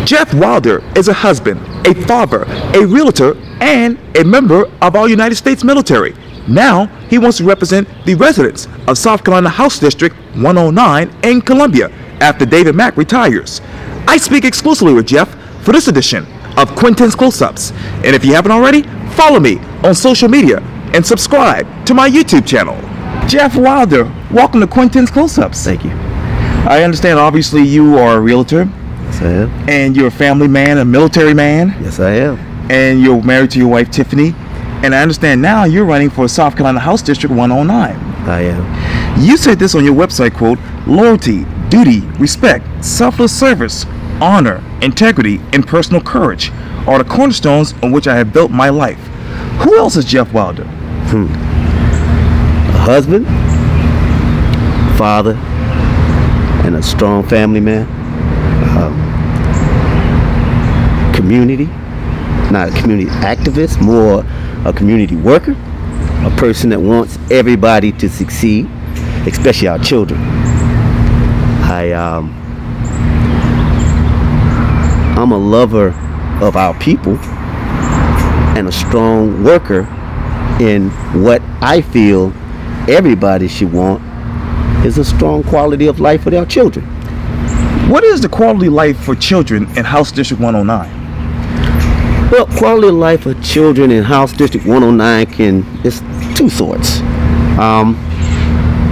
Jeff Wilder is a husband, a father, a realtor, and a member of our United States military. Now, he wants to represent the residents of South Carolina House District 109 in Columbia after David Mack retires. I speak exclusively with Jeff for this edition of Quintin's Close-Ups. And if you haven't already, follow me on social media and subscribe to my YouTube channel. Jeff Wilder, welcome to Quintin's Close-Ups. Thank you. I understand obviously you are a realtor. Yes, I am. And you're a family man, a military man. Yes, I am. And you're married to your wife, Tiffany. And I understand now you're running for South Carolina House District 109. I am. You said this on your website, quote, loyalty, duty, respect, selfless service, honor, integrity, and personal courage are the cornerstones on which I have built my life. Who else is Jeff Wilder? A husband, father, and a strong family man. Community, not a community activist, more a community worker, a person that wants everybody to succeed, especially our children. I'm a lover of our people and a strong worker in what I feel everybody should want is a strong quality of life for their children. What is the quality of life for children in House District 109? Well, quality of life for children in House District 109 is two sorts.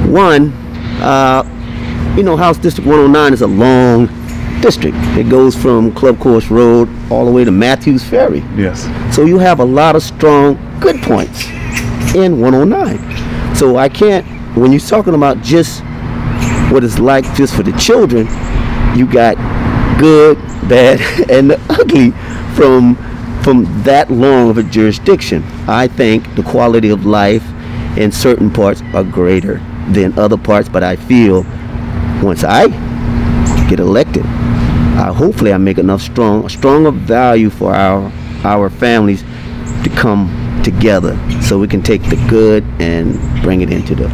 One, House District 109 is a long district. It goes from Club Course Road all the way to Matthews Ferry. Yes. So you have a lot of strong, good points in 109. So I can't, when you're talking about just what it's like just for the children, you got good, bad, and the ugly from that long of a jurisdiction. I think the quality of life in certain parts are greater than other parts, but I feel once I get elected, hopefully I make enough stronger value for our families to come together so we can take the good and bring it into the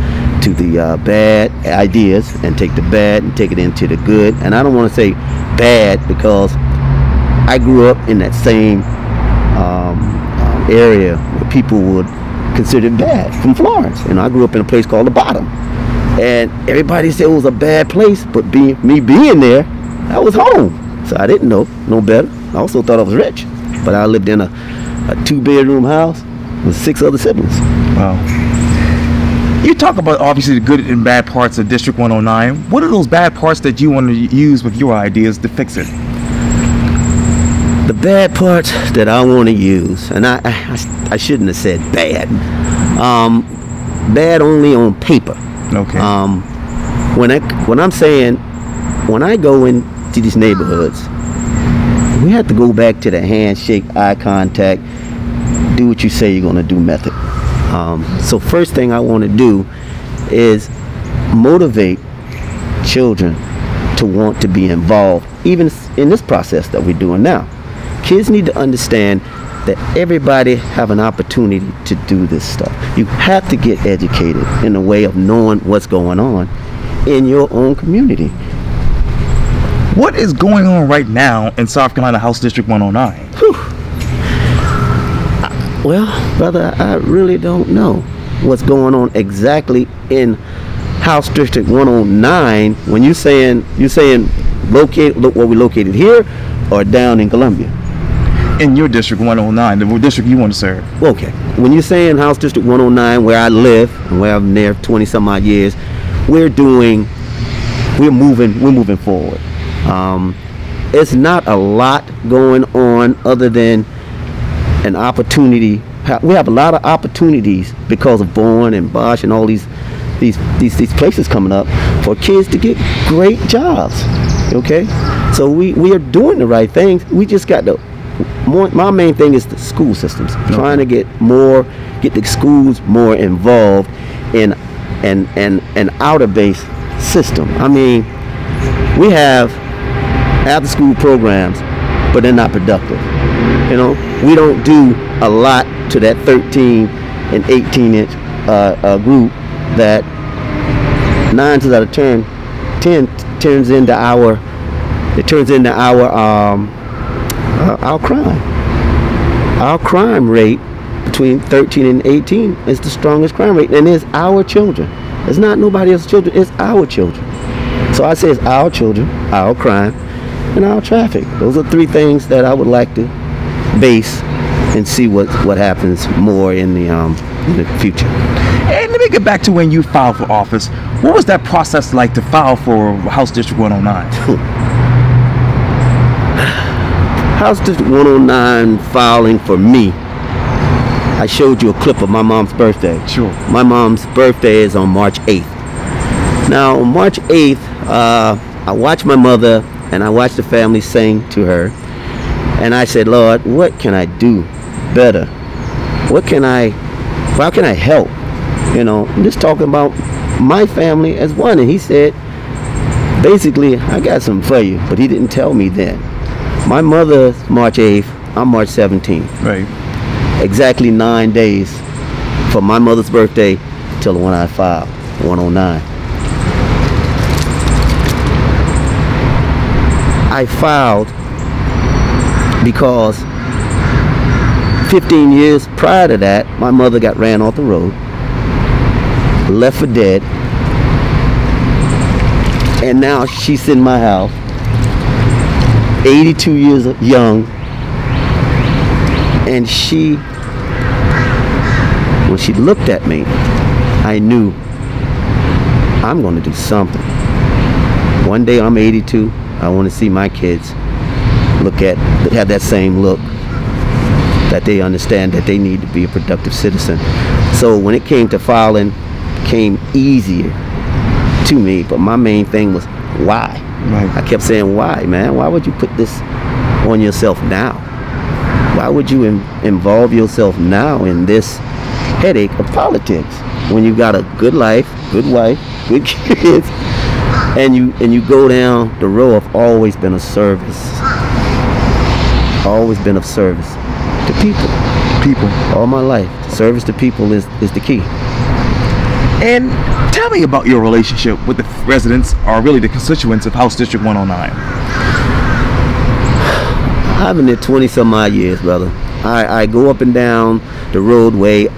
bad ideas, and take the bad and take it into the good. And I don't want to say bad because I grew up in that same area where people would consider it bad, from Florence. And I grew up in a place called the Bottom, and everybody said it was a bad place, but me being there, I was home. So I didn't know no better. I also thought I was rich, but I lived in a 2-bedroom house with 6 other siblings. Wow. You talk about obviously the good and bad parts of District 109. What are those bad parts that you want to use with your ideas to fix it? The bad parts that I want to use, and I shouldn't have said bad. Bad only on paper. Okay. When I go into these neighborhoods, we have to go back to the handshake, eye contact, do what you say you're going to do method. So first thing I want to do is motivate children to want to be involved, even in this process that we're doing now. Kids need to understand that everybody have an opportunity to do this stuff. You have to get educated in the way of knowing what's going on in your own community. What is going on right now in South Carolina House District 109? Whew. Well, brother, I really don't know what's going on exactly in House District 109 when you're saying located, where we located here or down in Columbia? In your District 109, the district you want to serve. Okay. When you're saying House District 109, where I live and where I've been there 20 some odd years, we're moving forward. It's not a lot going on other than an opportunity. We have a lot of opportunities because of Bourne and Bosch and all these places coming up for kids to get great jobs. Okay, so we are doing the right things. We just got my main thing is the school systems. Trying to get the schools more involved in an outer-based system. I mean, we have after-school programs, but they're not productive. We don't do a lot to that 13 and 18-inch group that 9 times out of 10 turns into our our crime. Our crime rate between 13 and 18 is the strongest crime rate, and it's our children. It's not nobody else's children, it's our children. So I say it's our children, our crime, and our traffic. Those are three things that I would like to base and see what happens more in the future. And let me get back to when you filed for office. What was that process like to file for House District 109? House District 109 filing for me. I showed you a clip of my mom's birthday. Sure. My mom's birthday is on March 8th. Now, on March 8th, I watched my mother and I watched the family sing to her. And I said, Lord, what can I do better? How can I help? You know, I'm just talking about my family as one. And he said, basically, I got something for you. But he didn't tell me then. My mother's March 8th, I'm March 17th. Right. Exactly 9 days from my mother's birthday till when I filed, 109. I filed because 15 years prior to that, my mother got ran off the road, left for dead, and now she's in my house, 82 years young, and when she looked at me, I knew I'm going to do something. One day I'm 82, I want to see my kids have that same look, that they understand that they need to be a productive citizen. So when it came to filing, it came easier to me, but my main thing was why. Right. I kept saying, why, man? Why would you put this on yourself now? Why would you involve yourself now in this headache of politics when you got a good life, good wife, good kids, and you go down the road of always been of service. Always been of service to people. All my life, service to people is the key. And tell me about your relationship with the residents, or really the constituents of House District 109. I've been there 20 some odd years, brother. I go up and down the roadway.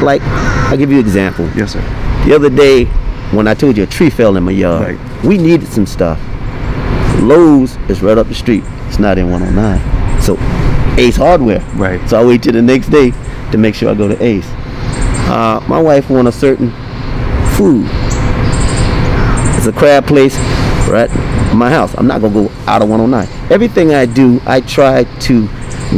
Like, I'll give you an example. Yes, sir. The other day, when I told you a tree fell in my yard, right, we needed some stuff. Lowe's is right up the street. It's not in 109. So, Ace Hardware. Right. So I wait till the next day to make sure I go to Ace. My wife wanted a certain food. It's a crab place right in my house. I'm not going to go out of 109. Everything I do, I try to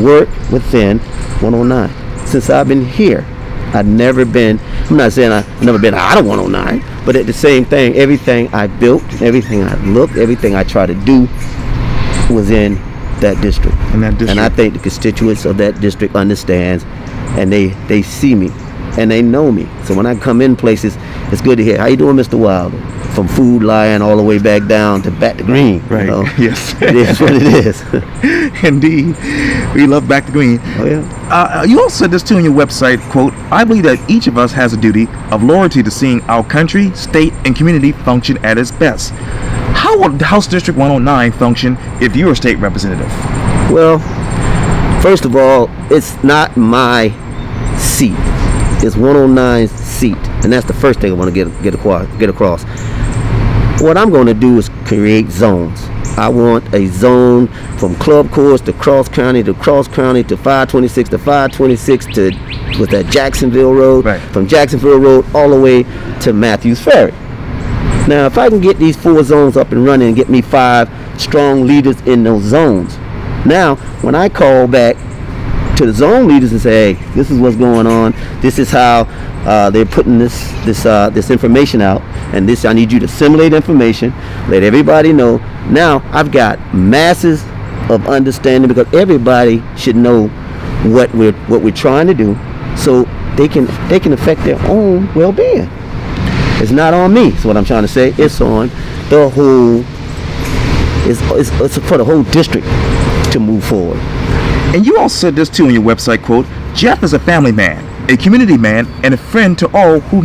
work within 109. Since I've been here, I've never been, I'm not saying I've never been out of 109, but at the same thing, everything I built, everything I looked, everything I try to do was in that district. And I think the constituents of that district understands, and they see me and they know me. So when I come in places, it's good to hear, how you doing, Mr. Wilder? From Food Lion all the way back down to Back to Green. Right. You know? Yes. It is what it is. Indeed. We love Back to Green. Oh, yeah. You also said this too on your website, quote, I believe that each of us has a duty of loyalty to seeing our country, state, and community function at its best. How would House District 109 function if you were a state representative? Well, first of all, it's not my seat. It's 109's seat. And that's the first thing I want to get across. What I'm going to do is create zones. I want a zone from Club Course to Cross County to 526 to 526 to with that Jacksonville Road. Right. From Jacksonville Road all the way to Matthews Ferry. Now, if I can get these 4 zones up and running and get me 5 strong leaders in those zones, now when I call back to the zone leaders and say, hey, this is what's going on, this is how they're putting this information out, and this, I need you to assimilate information, let everybody know. Now I've got masses of understanding, because everybody should know what we're trying to do, so they can affect their own well-being. It's not on me, is what I'm trying to say. It's on the whole, it's for the whole district to move forward. And you also said this too on your website, quote, Jeff is a family man. a community man, and a friend to all who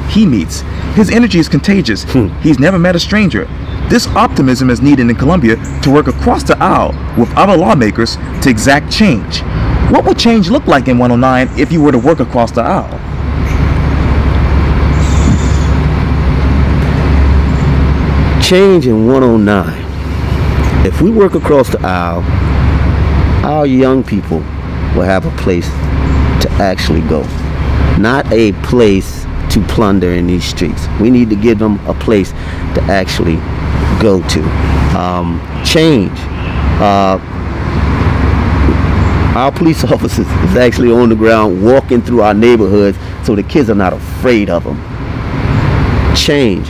he meets. His energy is contagious. He's never met a stranger. This optimism is needed in Columbia to work across the aisle with other lawmakers to exact change. What would change look like in 109 if you were to work across the aisle? Change in 109. If we work across the aisle, our young people will have a place to actually go, not a place to plunder in these streets. We need to give them a place to actually go to. Change. Our police officers is actually on the ground walking through our neighborhoods so the kids are not afraid of them. Change.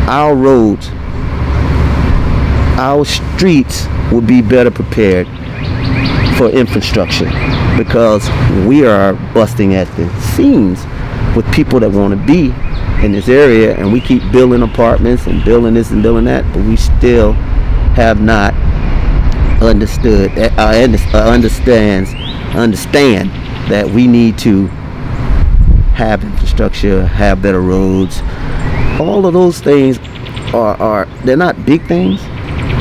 Our roads, our streets will be better prepared for infrastructure, because we are busting at the seams with people that want to be in this area, and we keep building apartments and building this and building that, but we still have not understand that we need to have infrastructure, have better roads. All of those things they're not big things,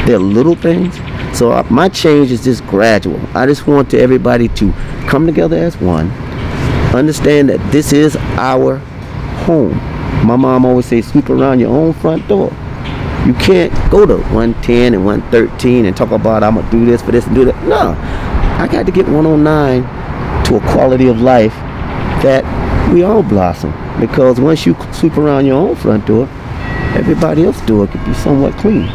they're little things. So my change is just gradual. I just want everybody to come together as one, understand that this is our home. My mom always says, sweep around your own front door. You can't go to 110 and 113 and talk about I'm gonna do this for this and do that. No, I got to get 109 to a quality of life that we all blossom, because once you sweep around your own front door, everybody else's door could be somewhat clean.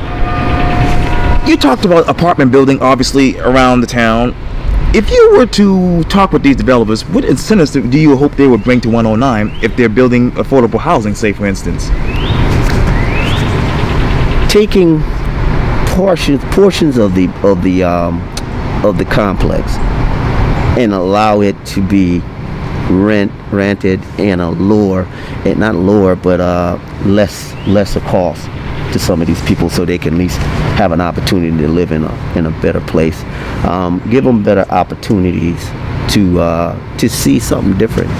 You talked about apartment building, obviously, around the town. If you were to talk with these developers, what incentives do you hope they would bring to 109 if they're building affordable housing, say, for instance? Taking portions of the complex and allow it to be rented in a lesser cost to some of these people, so they can at least have an opportunity to live in a better place. Give them better opportunities to see something different.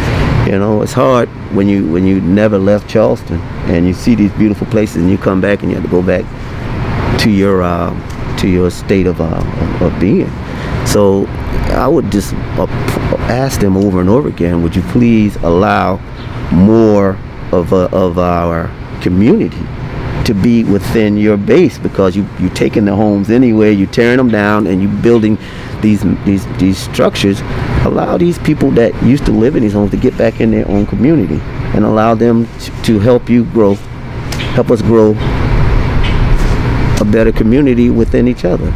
You know, it's hard when you never left Charleston and you see these beautiful places and you come back and you have to go back to your state of being. So I would just ask them over and over again, would you please allow more of our community to be within your base, because you're taking the homes anyway, you're tearing them down and you're building these structures. Allow these people that used to live in these homes to get back in their own community, and allow them to help us grow a better community within each other.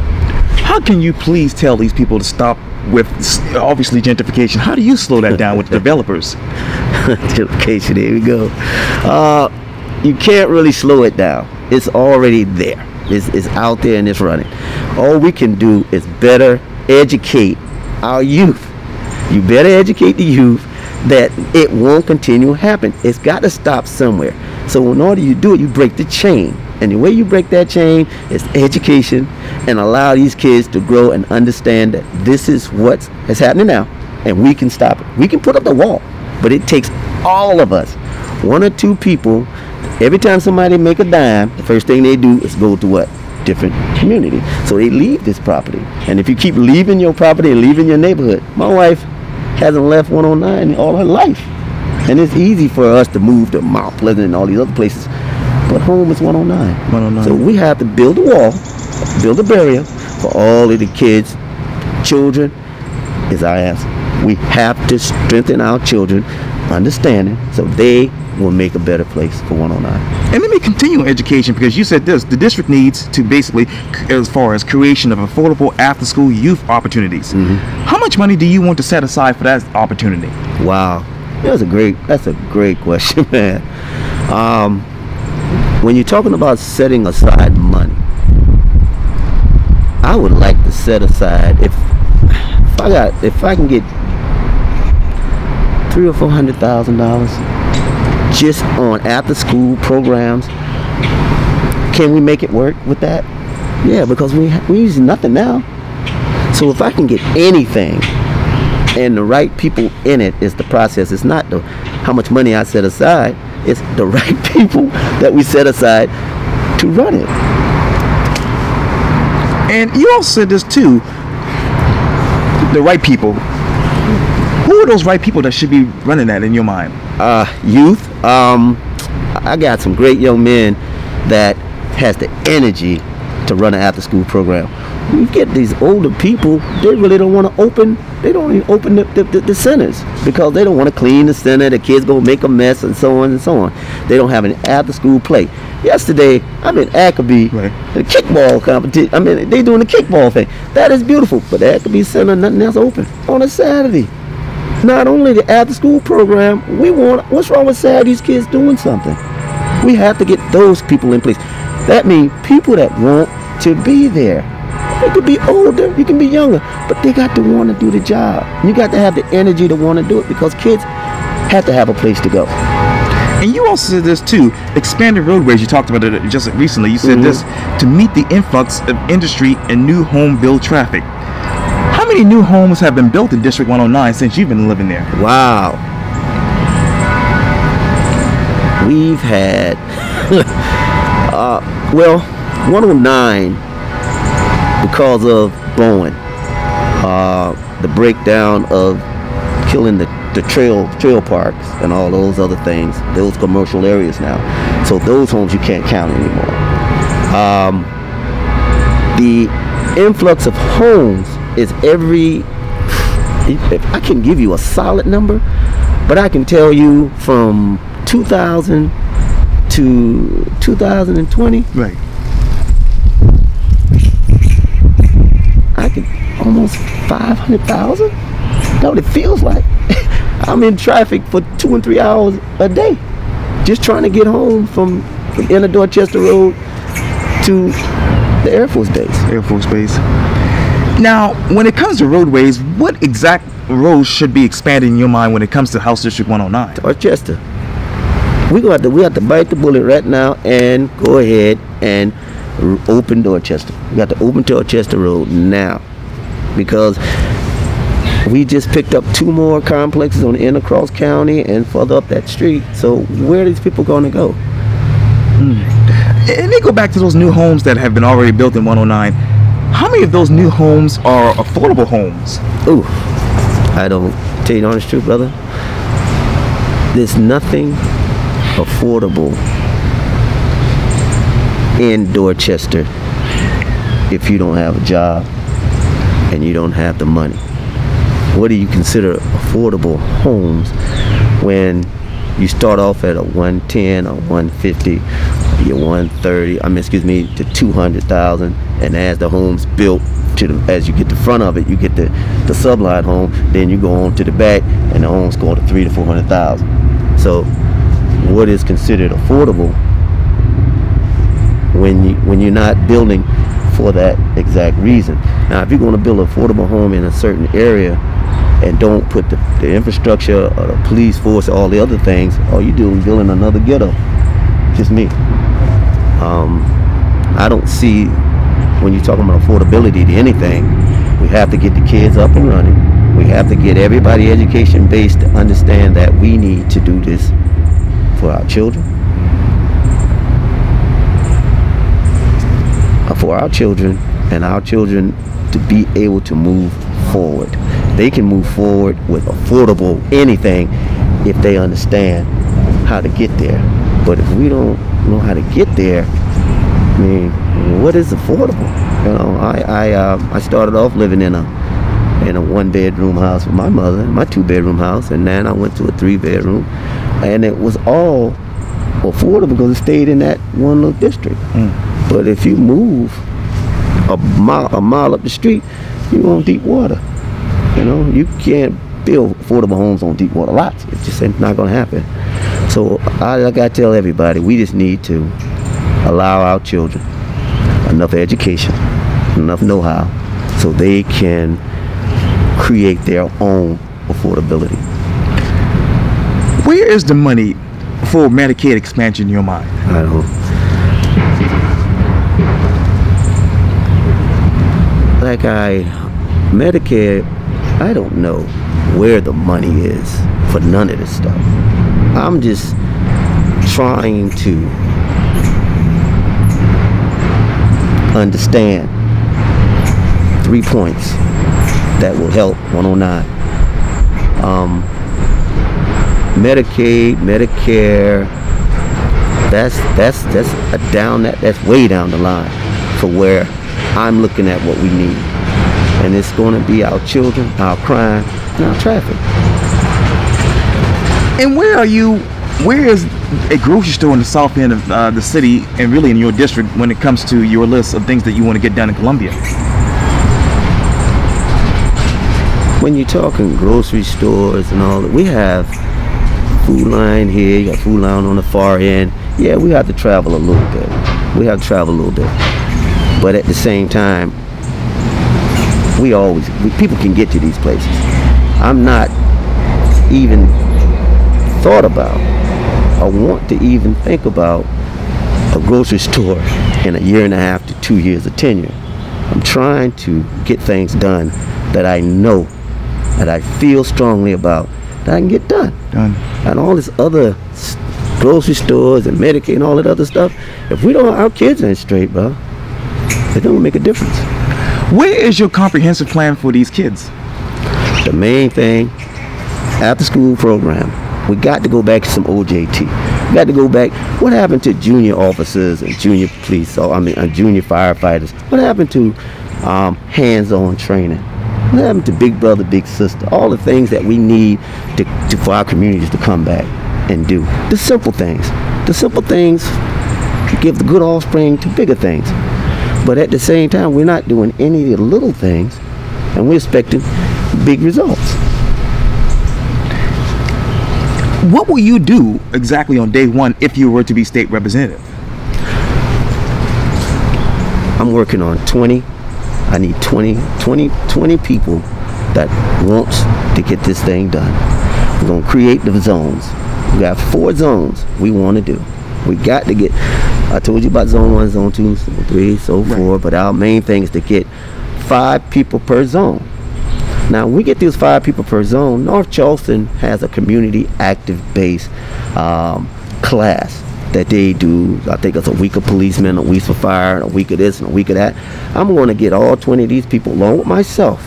How can you please tell these people to stop with, obviously, gentrification? How do you slow that down with the developers? Gentrification, there we go. You can't really slow it down. It's already there. It's out there and it's running. All we can do is better educate our youth. You better educate the youth that it won't continue to happen. It's got to stop somewhere. So in order to do it, you break the chain. And the way you break that chain is education, and allow these kids to grow and understand that this is what is happening now, and we can stop it. We can put up the wall, but it takes all of us. One or two people, every time somebody make a dime, the first thing they do is go to what? Different community. So they leave this property. And if you keep leaving your property and leaving your neighborhood, my wife hasn't left 109 all her life. And it's easy for us to move to Mount Pleasant and all these other places, but home is 109. 109. So we have to build a wall, build a barrier for all of the kids. Children is our answer. We have to strengthen our children understanding so they will make a better place for 109. And let me continue education, because you said this: the district needs to basically, as far as creation of affordable after-school youth opportunities. How much money do you want to set aside for that opportunity? Wow, that's a great question, man. When you're talking about setting aside money, I would like to set aside, if I can get $300,000 or $400,000 just on after-school programs. Can we make it work with that? Yeah, because we use nothing now. So if I can get anything and the right people in it is the process. It's not the how much money I set aside. It's the right people that we set aside to run it. And you also said this too, the right people. Who are those right people that should be running that in your mind? Youth. I got some great young men that has the energy to run an after-school program. You get these older people, they really don't want to open. They don't even open the centers because they don't want to clean the center. The kids gonna make a mess and so on and so on. They don't have an after-school play. Yesterday, I'm in Ackerby, Right. the kickball competition. I mean, they doing the kickball thing. That is beautiful. But the Ackerby Center, nothing else open on a Saturday. Not only the after-school program, we want. What's wrong with Saturday's kids doing something? We have to get those people in place. That means people that want to be there. You could be older, you can be younger, but they got to want to do the job. You got to have the energy to want to do it because kids have to have a place to go. And you also said this too, expanded roadways. You talked about it just recently. You said this to meet the influx of industry and new home build traffic. How many new homes have been built in District 109 since you've been living there? Wow. We've had, well, 109, because of Bowen, the breakdown of killing the trail parks and all those other things, those commercial areas now. So those homes you can't count anymore. The influx of homes is if I can give you a solid number, but I can tell you from 2000 to 2020, Right. I could almost 500,000. That's what it feels like. I'm in traffic for 2 and 3 hours a day, just trying to get home from Inner Dorchester Road to the Air Force Base. Air Force Base. Now, when it comes to roadways, what exact roads should be expanded in your mind when it comes to House District 109? Dorchester. We have to bite the bullet right now and go ahead and open Dorchester. We got to open Dorchester Road now because we just picked up 2 more complexes on the end of Cross County and further up that street. So where are these people going to go? And they go back to those new homes that have been already built in 109. How many of those new homes are affordable homes? Ooh, I don't tell you the honest truth, brother. There's nothing affordable in Dorchester if you don't have a job and you don't have the money. What do you consider affordable homes when you start off at a 110 or 150, you're 130, to 200,000, and as the home's built as you get the front of it, you get the subline home, then you go on to the back and the homes go to 300,000 to 400,000. So what is considered affordable when you're not building for that exact reason? Now, if you're going to build an affordable home in a certain area and don't put the infrastructure or the police force, all the other things, all you do is building another ghetto. Just me. I don't see, when you're talking about affordability to anything, we have to get the kids up and running. We have to get everybody education based to understand that we need to do this for our children. For our children and our children to be able to move forward. They can move forward with affordable anything if they understand how to get there. But if we don't know how to get there, I mean, what is affordable? You know, I started off living in a 1-bedroom house with my mother, my 2-bedroom house, and then I went to a 3-bedroom, and it was all affordable because it stayed in that one little district. But if you move a mile up the street, you're on deep water. You know, you can't build affordable homes on deep water lots. It just ain't not gonna happen. So I gotta tell everybody, we just need to allow our children enough education, enough know-how, so they can create their own affordability. Where is the money for Medicaid expansion in your mind? I don't. Medicaid, I don't know. where the money is for none of this stuff. I'm just trying to understand 3 points that will help 109. Medicaid, Medicare, that's way down the line for where I'm looking at what we need. And it's going to be our children, our crime, and our traffic. And where is a grocery store in the south end of the city, and really in your district, when it comes to your list of things that you want to get done in Columbia? When you're talking grocery stores and all that, we have Food Line here, you got Food Line on the far end. Yeah, we have to travel a little bit. But at the same time, people can get to these places. I'm not even thought about, I want to even think about a grocery store in 1.5 to 2 years of tenure. I'm trying to get things done that I know, that I feel strongly about, that I can get done. And all this other grocery stores and Medicaid and all that other stuff, if we don't, our kids ain't straight, bro. It don't make a difference. Where is your comprehensive plan for these kids? The main thing, after school program. We got to go back to some OJT. We got to go back. What happened to junior officers and junior police, junior firefighters? What happened to hands-on training? What happened to big brother, big sister? All the things that we need for our communities to come back and do. The simple things. The simple things give the good offspring to bigger things. But at the same time, we're not doing any of the little things, and we're expecting big results. What will you do exactly on day one if you were to be state representative? I'm working on 20. I need 20 people that wants to get this thing done. We're going to create the zones. We got 4 zones we want to do. We got to get, I told you about zone 1, zone 2, zone 3, so forth, but our main thing is to get 5 people per zone. Now, when we get these 5 people per zone, North Charleston has a community active-based class that they do. I think it's a week of policemen, a week of fire, and a week of this and a week of that. I'm going to get all 20 of these people, along with myself,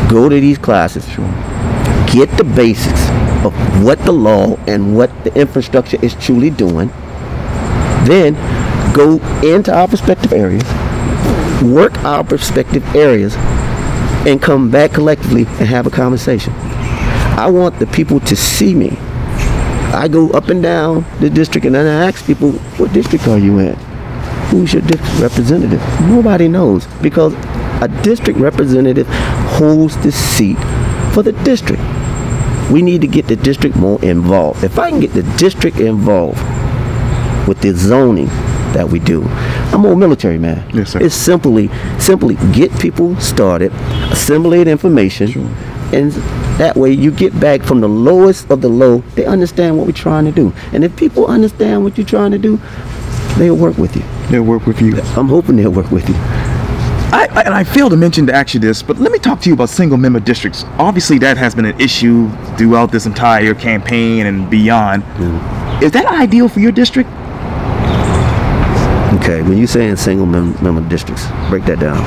go to these classes, get the basics of what the law and what the infrastructure is truly doing, then go into our respective areas, work our respective areas, and come back collectively and have a conversation. I want the people to see me. I go up and down the district and then I ask people, what district are you in? Who's your district representative? Nobody knows, because a district representative holds the seat for the district. We need to get the district more involved. If I can get the district involved with the zoning that we do, I'm more military man. Yes, sir. It's simply get people started, assimilate information, and that way you get back from the lowest of the low. They understand what we're trying to do. And if people understand what you're trying to do, they'll work with you. They'll work with you. I'm hoping they'll work with you. I failed to mention to ask you this, but let me talk to you about single member districts. Obviously that has been an issue throughout this entire campaign and beyond. Is that ideal for your district? Okay, when you're saying single member districts, break that down.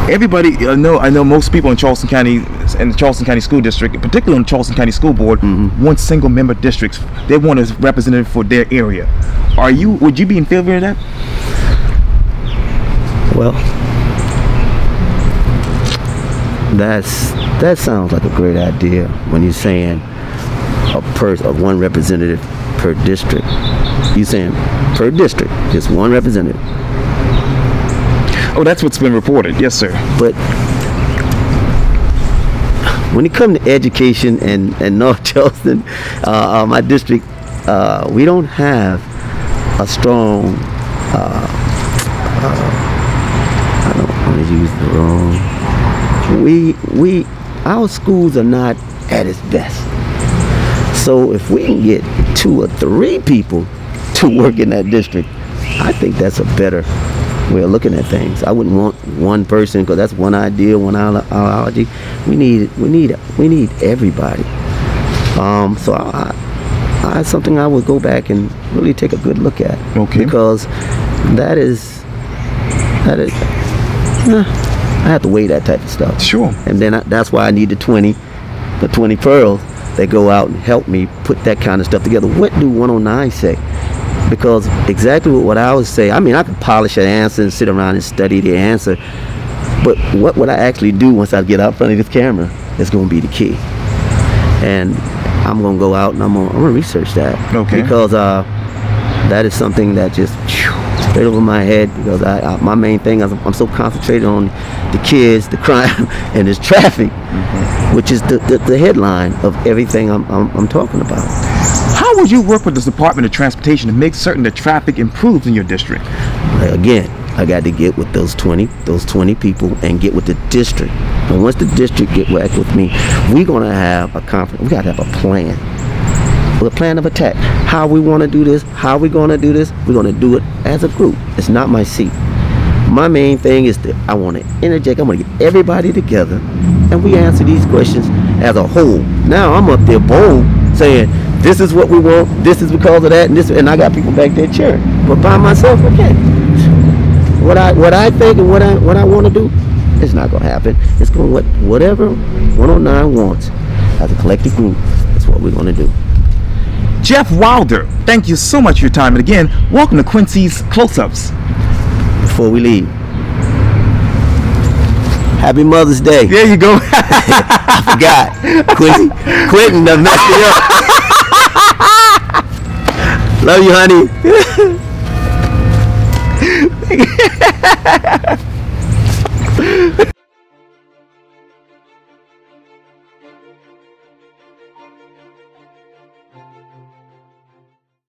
Everybody, I know most people in Charleston County, in the Charleston County School District, particularly on the Charleston County School Board, want single member districts. They want a representative for their area. Would you be in favor of that? Well, that sounds like a great idea when you're saying one representative per district. You're saying per district, just one representative. Oh, that's what's been reported. Yes, sir. But when it comes to education and North Charleston, my district, we don't have a strong, I don't want to use the wrong, our schools are not at its best. So if we can get 2 or 3 people to work in that district, I think that's a better way of looking at things. I wouldn't want one person, because that's one idea, one ideology. We need everybody. So I something I would go back and really take a good look at. Okay. Because that is I have to weigh that type of stuff. Sure. And then that's why I need the 20 pearls that go out and help me put that kind of stuff together. What do 109 say? Because exactly what I would say, I mean, I could polish an answer and sit around and study the answer, but what would I actually do once I get out front of this camera is going to be the key. And I'm going to go out and I'm going to research that. Okay. Because that is something that just straight over my head, because my main thing is I'm so concentrated on the kids, the crime, and this traffic, which is the headline of everything I'm talking about. How would you work with the Department of Transportation to make certain that traffic improves in your district? Again, I got to get with those 20 people and get with the district. And once the district get back with me, we're going to have a conference. We got to have a plan. With a plan of attack. How we want to do this, how we going to do this, we're going to do it as a group. It's not my seat. My main thing is that I want to interject, I want to get everybody together and we answer these questions as a whole. Now I'm up there bold saying, this is what we want, this is because of that, and I got people back there cheering. But by myself, okay. What I think and what I want to do, it's not going to happen. It's going to whatever 109 wants as a collective group, that's what we're going to do. Jeff Wilder, thank you so much for your time. And again, welcome to Quincy's Close-Ups. Before we leave, Happy Mother's Day. There you go. I forgot. Quintin done messed me up. Love you, honey.